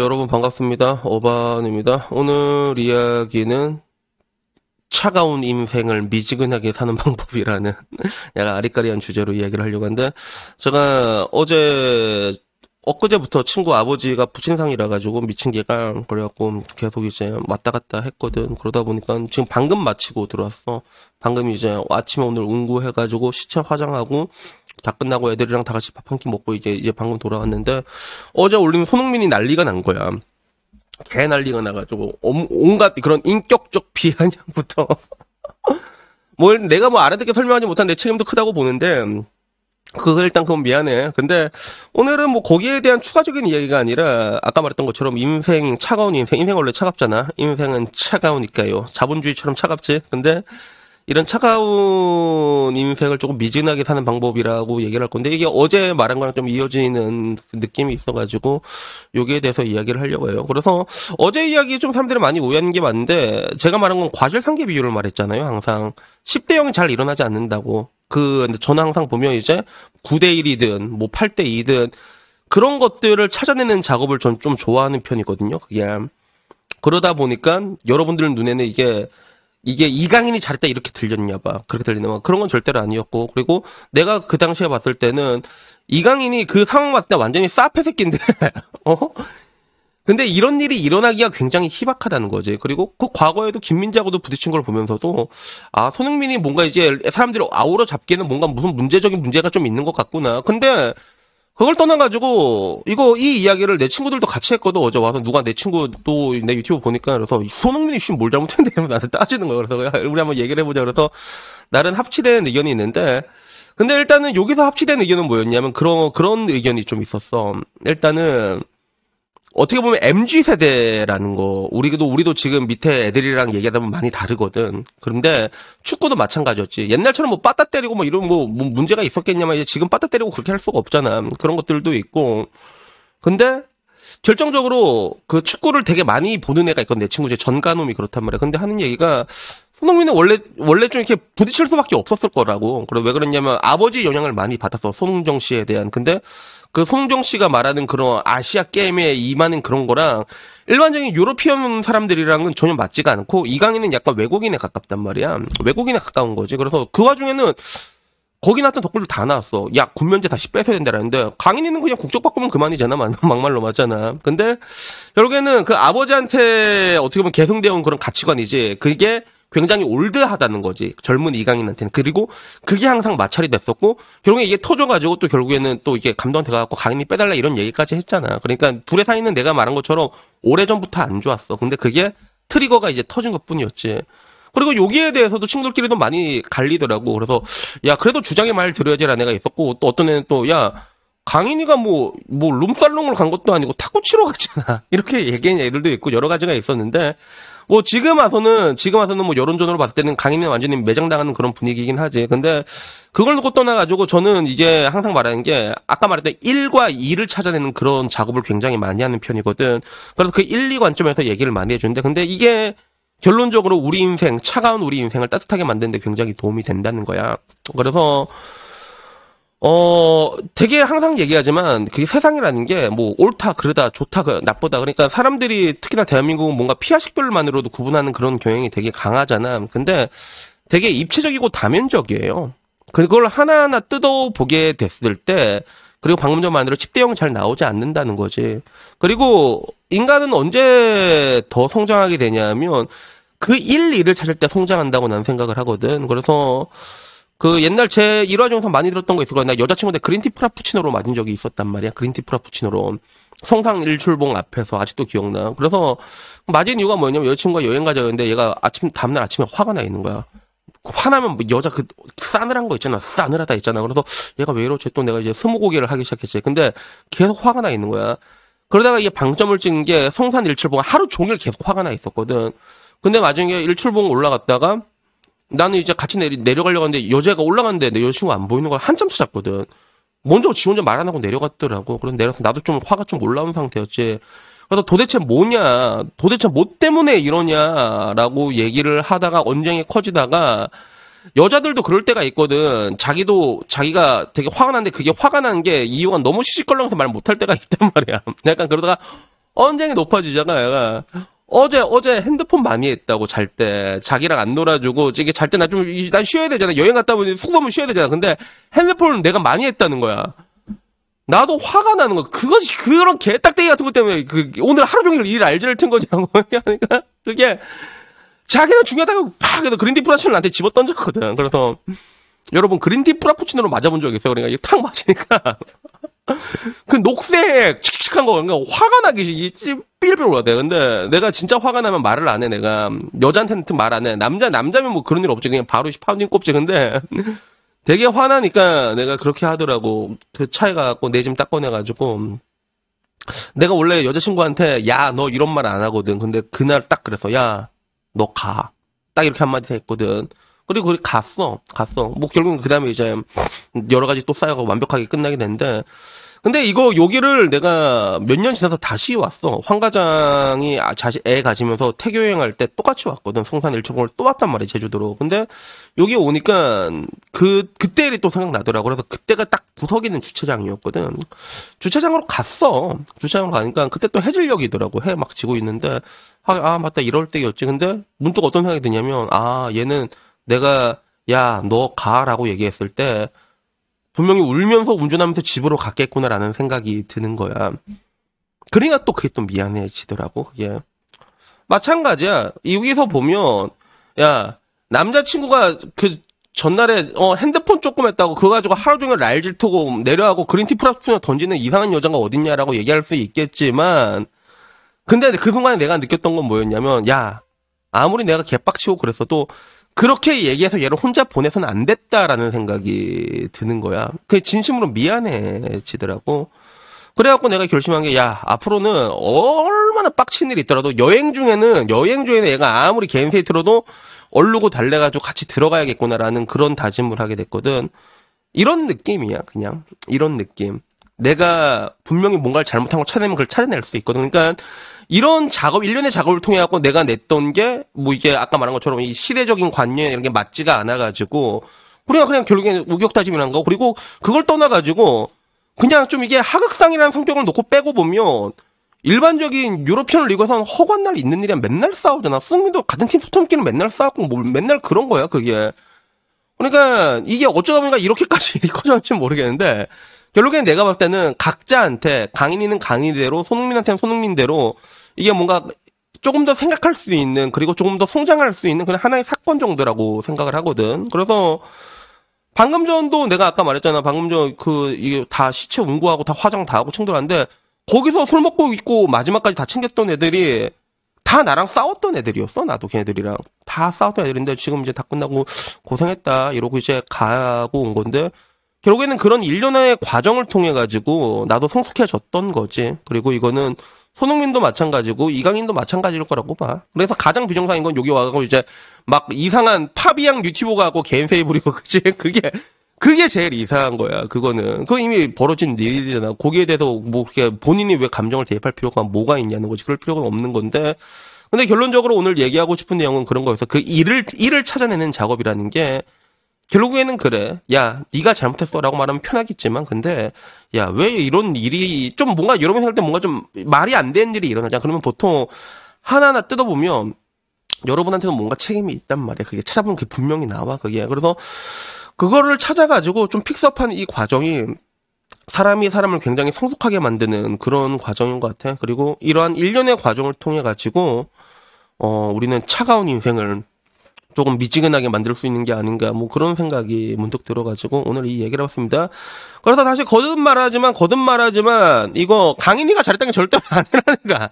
여러분 반갑습니다. 어반입니다. 오늘 이야기는 차가운 인생을 미지근하게 사는 방법이라는 약간 아리까리한 주제로 이야기를 하려고 하는데, 제가 엊그제부터 친구 아버지가 부친상이라 가지고 미친 개가 그래갖고 계속 이제 왔다 갔다 했거든. 그러다 보니까 지금 방금 마치고 들어왔어. 방금 이제 아침에 오늘 운구해가지고 시체 화장하고 다 끝나고 애들이랑 다 같이 밥 한 끼 먹고 이제 방금 돌아왔는데, 어제 올린 손흥민이 난리가 난 거야. 개 난리가 나가지고 온갖 그런 인격적 비아냥부터 뭘 내가 뭐 알아듣게 설명하지 못한 내 책임도 크다고 보는데, 그거 일단 그건 미안해. 근데 오늘은 뭐 거기에 대한 추가적인 이야기가 아니라 아까 말했던 것처럼 인생, 차가운 인생 원래 차갑잖아. 인생은 차가우니까요. 자본주의처럼 차갑지. 근데 이런 차가운 인생을 조금 미진하게 사는 방법이라고 얘기를 할 건데, 이게 어제 말한 거랑 좀 이어지는 느낌이 있어가지고 여기에 대해서 이야기를 하려고 해요. 그래서 어제 이야기 좀 사람들이 많이 오해하는 게 맞는데, 제가 말한 건 과실상계 비율을 말했잖아요. 항상 10대 0이 잘 일어나지 않는다고. 저는 항상 보면 이제 9대 1이든 뭐 8대 2든 그런 것들을 찾아내는 작업을 전 좀 좋아하는 편이거든요. 그게 그러다 보니까 여러분들 눈에는 이게 이강인이 잘했다 이렇게 들렸냐 봐. 그렇게 들리나 봐. 그런 건 절대로 아니었고, 그리고 내가 그 당시에 봤을 때는 이강인이 그 상황 봤을 때 완전히 싸패 새끼인데 근데 이런 일이 일어나기가 굉장히 희박하다는 거지. 그리고 그 과거에도 김민재하고도 부딪힌 걸 보면서도, 아, 손흥민이 뭔가 이제 사람들이 아우러 잡기에는 뭔가 무슨 문제적인 문제가 좀 있는 것 같구나. 근데 그걸 떠나가지고 이 이야기를 내 친구들도 같이 했거든. 어제 와서 누가 내 친구도 내 유튜브 보니까, 그래서 손흥민이 뭘 잘못했는데 나한테 따지는 거야. 그래서 우리 한번 얘기를 해보자. 그래서 나름 합치된 의견이 있는데, 근데 일단은 여기서 합치된 의견은 뭐였냐면 그런 의견이 좀 있었어. 일단은 어떻게 보면 MG세대라는 거, 우리도 지금 밑에 애들이랑 얘기하다 보면 많이 다르거든. 그런데 축구도 마찬가지였지. 옛날처럼 뭐 빠따 때리고 뭐 이런 뭐 문제가 있었겠냐면, 이제 지금 빠따 때리고 그렇게 할 수가 없잖아. 그런 것들도 있고. 근데 결정적으로 그 축구를 되게 많이 보는 애가 있거든. 내 친구 중에 전가놈이 그렇단 말이야. 근데 하는 얘기가, 손흥민은 원래 좀 이렇게 부딪힐 수밖에 없었을 거라고. 그래, 왜 그랬냐면 아버지 영향을 많이 받았어. 손흥정 씨에 대한. 근데 그 송정 씨가 말하는 그런 아시아 게임에 임하는 그런 거랑 일반적인 유로피언 사람들이랑은 전혀 맞지가 않고, 이강인은 약간 외국인에 가깝단 말이야. 외국인에 가까운 거지. 그래서 그 와중에는 거기 나왔던 덕분들 다 나왔어. 야, 군면제 다시 뺏어야 된다라는데, 강인이는 그냥 국적 바꾸면 그만이잖아. 막말로 맞잖아. 근데 결국에는 그 아버지한테 어떻게 보면 계승되어 온 그런 가치관이지, 그게 굉장히 올드하다는 거지, 젊은 이강인한테는. 그리고 그게 항상 마찰이 됐었고, 결국에 이게 터져가지고 또 결국에는 또 이게 감독한테 가갖고 강인이 빼달라 이런 얘기까지 했잖아. 그러니까 둘의 사이는 내가 말한 것처럼 오래전부터 안 좋았어. 근데 그게 트리거가 이제 터진 것 뿐이었지. 그리고 여기에 대해서도 친구들끼리도 많이 갈리더라고. 그래서 야, 그래도 주장의 말 들어야지라는 애가 있었고, 또 어떤 애는 또, 야, 강인이가 뭐 룸살롱을 간 것도 아니고 탁구 치러 갔잖아. 이렇게 얘기하는 애들도 있고 여러 가지가 있었는데, 뭐 지금 와서는 뭐 여론전으로 봤을 때는 강인이 완전히 매장당하는 그런 분위기긴 하지. 근데 그걸 놓고 떠나가지고 저는 이제 항상 말하는 게, 아까 말했던 1과 2를 찾아내는 그런 작업을 굉장히 많이 하는 편이거든. 그래서 그 1, 2 관점에서 얘기를 많이 해주는데, 근데 이게 결론적으로 우리 인생, 차가운 우리 인생을 따뜻하게 만드는 데 굉장히 도움이 된다는 거야. 그래서 되게 항상 얘기하지만, 그게 세상이라는 게 뭐 옳다, 그러다, 좋다, 나쁘다. 그러니까 사람들이 특히나 대한민국은 뭔가 피하식별만으로도 구분하는 그런 경향이 되게 강하잖아. 근데 되게 입체적이고 다면적이에요. 그걸 하나하나 뜯어보게 됐을 때, 그리고 방금 전 말대로 10대 0 잘 나오지 않는다는 거지. 그리고 인간은 언제 더 성장하게 되냐면 그 1, 2를 찾을 때 성장한다고 난 생각을 하거든. 그래서 그 옛날 제 일화 중에서 많이 들었던 거 있을 거야. 나 여자친구한테 그린티 프라푸치노로 맞은 적이 있었단 말이야. 그린티 프라푸치노로. 성상 일출봉 앞에서 아직도 기억나. 그래서 맞은 이유가 뭐냐면, 여자친구가 여행 가자는데 얘가 다음날 아침에 화가 나 있는 거야. 화나면 여자 싸늘한 거 있잖아. 싸늘하다 있잖아. 그래서 얘가 왜 이러지? 또 내가 이제 스무고개를 하기 시작했지. 근데 계속 화가 나 있는 거야. 그러다가 이게 방점을 찍은 게, 성산 일출봉 하루 종일 계속 화가 나 있었거든. 근데 나중에 일출봉 올라갔다가 나는 이제 같이 내려가려고 하는데 여자가 올라갔는데 내 여자친구가 안 보이는 걸 한참 찾았거든. 먼저 지 혼자 말 안 하고 내려갔더라고. 그래서 내려서 나도 좀 화가 좀 올라온 상태였지. 그래서 도대체 뭐 때문에 이러냐라고 얘기를 하다가 언쟁이 커지다가 여자들도 그럴 때가 있거든. 자기가 되게 화가 나는데 그게 화가 난 게 이유가 너무 시시껄렁해서 말 못할 때가 있단 말이야. 약간 그러다가 언쟁이 높아지잖아. 얘가. 어제 핸드폰 많이 했다고 잘 때. 자기랑 안 놀아주고, 이게 잘 때 난 쉬어야 되잖아. 여행 갔다 오면 숙소면 쉬어야 되잖아. 근데 핸드폰을 내가 많이 했다는 거야. 나도 화가 나는 거야. 그것이, 그런 개딱대기 같은 것 때문에, 오늘 하루 종일 일 알지를 튼 거냐고. 그러니까, 그게, 자기는 중요하다고 팍 해서 그린티 프라푸치노를 나한테 집어 던졌거든. 그래서, 여러분, 그린티 프라푸치노로 맞아본 적 있어요? 그러니까, 이게 탁 맞으니까. 그 녹색 칙칙한 거 그러니까 화가 나기 삘삘 올라야 돼. 근데 내가 진짜 화가 나면 말을 안 해. 내가 여자한테는 말 안 해. 남자면 뭐 그런 일 없지. 그냥 바로 파운딩 꼽지. 근데 되게 화나니까 내가 그렇게 하더라고. 그 차에 가갖고 내 짐 딱 꺼내가지고 내가 원래 여자친구한테 야 너 이런 말 안 하거든. 근데 그날 딱 그래서 야 너 가. 딱 이렇게 한마디 했거든. 그리고 거기 갔어. 뭐 결국은 그 다음에 이제 여러 가지 또 쌓여가고 완벽하게 끝나게 됐는데 근데 여기를 내가 몇 년 지나서 다시 왔어. 황 과장이 애 가지면서 태교 여행할 때 똑같이 왔거든. 성산 일출봉을 또 왔단 말이야, 제주도로. 근데 여기 오니까 그때 일이 또 생각나더라고. 그래서 그때가 딱 구석 있는 주차장이었거든. 주차장으로 갔어. 주차장으로 가니까 그때 또 해질녘이더라고. 해 막 지고 있는데 맞다 이럴 때였지. 근데 문득 어떤 생각이 드냐면 얘는 내가 야 너 가라고 얘기했을 때 분명히 울면서 운전하면서 집으로 갔겠구나라는 생각이 드는 거야. 그러니까 또 그게 또 미안해지더라고. 그게 마찬가지야. 여기서 보면 야 남자친구가 그 전날에 핸드폰 조금 했다고 그거 가지고 하루 종일 날 질투고 내려하고 그린티 프라푸치노 던지는 이상한 여자가 어딨냐라고 얘기할 수 있겠지만 근데 그 순간에 내가 느꼈던 건 뭐였냐면 야 아무리 내가 개빡치고 그랬어도 그렇게 얘기해서 얘를 혼자 보내서는 안 됐다라는 생각이 드는 거야. 그게 진심으로 미안해지더라고. 그래갖고 내가 결심한 게, 야, 앞으로는 얼마나 빡친 일이 있더라도 여행 중에는 얘가 아무리 개인세이 틀어도 얼르고 달래가지고 같이 들어가야겠구나라는 그런 다짐을 하게 됐거든. 이런 느낌이야, 그냥. 이런 느낌. 내가 분명히 뭔가를 잘못한 걸 찾아내면 그걸 찾아낼 수 있거든. 그러니까 이런 작업, 일련의 작업을 통해 갖고 내가 냈던 게, 뭐 이게 아까 말한 것처럼 이 시대적인 관념 이런 게 맞지가 않아가지고, 우리가 그냥 결국엔 우격다짐이란 거, 그리고 그걸 떠나가지고, 그냥 좀 이게 하극상이라는 성격을 놓고 빼고 보면, 일반적인 유로피언 리그에서는 허구한 날 있는 일이야 맨날 싸우잖아. 손흥민도 같은 팀 토트넘끼리 맨날 싸우고, 뭐 맨날 그런 거야, 그게. 그러니까 이게 어쩌다 보니까 이렇게까지 일이 커졌는지 모르겠는데, 결국엔 내가 봤을 때는 각자한테 강인이는 강인대로 손흥민한테는 손흥민대로 이게 뭔가 조금 더 생각할 수 있는 그리고 조금 더 성장할 수 있는 그런 하나의 사건 정도라고 생각을 하거든. 그래서 방금 전도 내가 아까 말했잖아. 방금 전 이게 다 시체 운구하고 다 화장 다 하고 충돌하는데 거기서 술 먹고 있고 마지막까지 다 챙겼던 애들이 다 나랑 싸웠던 애들이었어. 나도 걔네들이랑 다 싸웠던 애들인데 지금 이제 다 끝나고 고생했다 이러고 이제 가고 온 건데 결국에는 그런 일련의 과정을 통해 가지고 나도 성숙해졌던 거지. 그리고 이거는 손흥민도 마찬가지고 이강인도 마찬가지일 거라고 봐. 그래서 가장 비정상인 건 여기 와가지고 이제 막 이상한 파비앙 유튜버가 하고 개인 세이 부리고 그치? 그게 제일 이상한 거야. 그거는 그거 이미 벌어진 일이잖아. 거기에 대해서 뭐 그렇게 본인이 왜 감정을 대입할 필요가 뭐가 있냐는 거지. 그럴 필요가 없는 건데. 근데 결론적으로 오늘 얘기하고 싶은 내용은 그런 거여서 그 일을 찾아내는 작업이라는 게. 결국에는 그래. 야, 네가 잘못했어라고 말하면 편하겠지만, 근데 야, 왜 이런 일이 좀 뭔가 여러분이 생각할 때 뭔가 좀 말이 안 되는 일이 일어나잖아. 그러면 보통 하나하나 뜯어보면 여러분한테도 뭔가 책임이 있단 말이야. 그게 찾아보면 그게 분명히 나와. 그게 그래서 그거를 찾아가지고 좀 픽스업하는 이 과정이 사람이 사람을 굉장히 성숙하게 만드는 그런 과정인 것 같아. 그리고 이러한 일련의 과정을 통해 가지고 우리는 차가운 인생을 조금 미지근하게 만들 수 있는 게 아닌가 뭐 그런 생각이 문득 들어가지고 오늘 이 얘기를 해봤습니다. 그래서 다시 거듭말하지만 이거 강인이가 잘했다는 게 절대 아니라니까.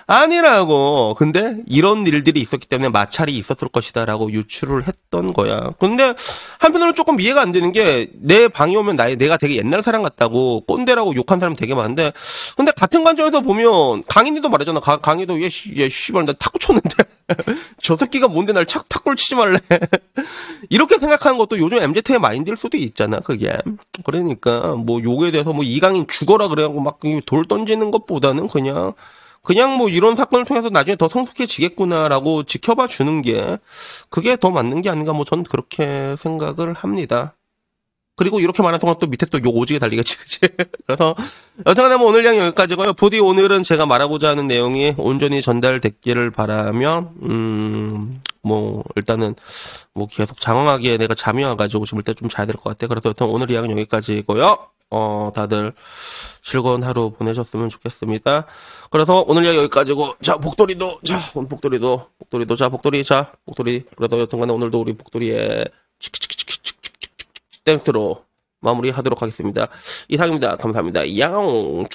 아니라고. 근데 이런 일들이 있었기 때문에 마찰이 있었을 것이다라고 유추를 했던 거야. 근데 한편으로 조금 이해가 안 되는 게 내 방에 오면 내가 되게 옛날 사람 같다고 꼰대라고 욕한 사람 되게 많은데 근데 같은 관점에서 보면 강인이도 말하잖아. 강인이도 얘 씨발 나 탁구 쳤는데 저 새끼가 뭔데 날 탁구를 치지 말래. 이렇게 생각하는 것도 요즘 MZ의 마인드일 수도 있잖아. 그게. 그러니까 뭐 욕에 대해서 뭐 이강인 죽어라 그래갖고 막 돌 던지는 것보다는 그냥 그냥 뭐 이런 사건을 통해서 나중에 더 성숙해지겠구나라고 지켜봐 주는 게 그게 더 맞는 게 아닌가 뭐 전 그렇게 생각을 합니다. 그리고 이렇게 말하는 동안 또 밑에 또 욕 오지게 달리겠지, 그치? 그래서, 여튼간에 뭐 오늘 양이 여기까지고요. 부디 오늘은 제가 말하고자 하는 내용이 온전히 전달됐기를 바라며, 뭐, 일단은, 뭐 계속 장황하게 내가 잠이 와가지고 지금 일단 좀 자야 될 것 같아. 그래서 여튼 오늘 이야기는 여기까지고요. 다들 즐거운 하루 보내셨으면 좋겠습니다. 그래서 오늘 이야기 여기까지고, 자, 복돌이도, 오늘 복돌이도, 복돌이. 그래서 여튼간에 오늘도 우리 복돌이의 땡스로 마무리하도록 하겠습니다. 이상입니다. 감사합니다. 야옹.